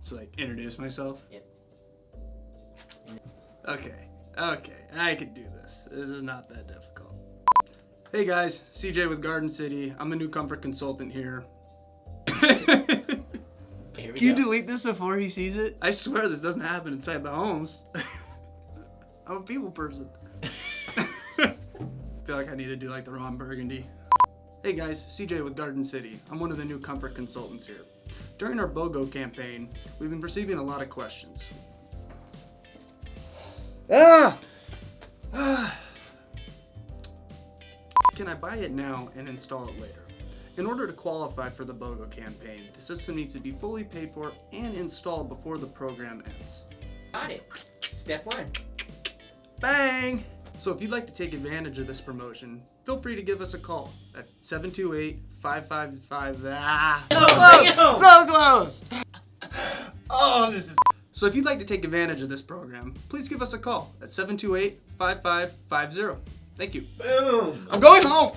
So like introduce myself? Yep. Okay, I can do this. This is not that difficult. Hey guys, CJ with Garden City. I'm a new comfort consultant here. Here we Can you go. delete this before he sees it? I swear this doesn't happen inside the homes. I'm a people person. I feel like I need to do like the Ron Burgundy. Hey guys, CJ with Garden City. I'm one of the new comfort consultants here. During our BOGO campaign, we've been receiving a lot of questions. Can I buy it now and install it later? In order to qualify for the BOGO campaign, the system needs to be fully paid for and installed before the program ends. Got it. Step one. Bang! So if you'd like to take advantage of this promotion, feel free to give us a call at 728-555. So close! Oh, this is... So if you'd like to take advantage of this program, please give us a call at 728-5550. Thank you. Boom. I'm going home!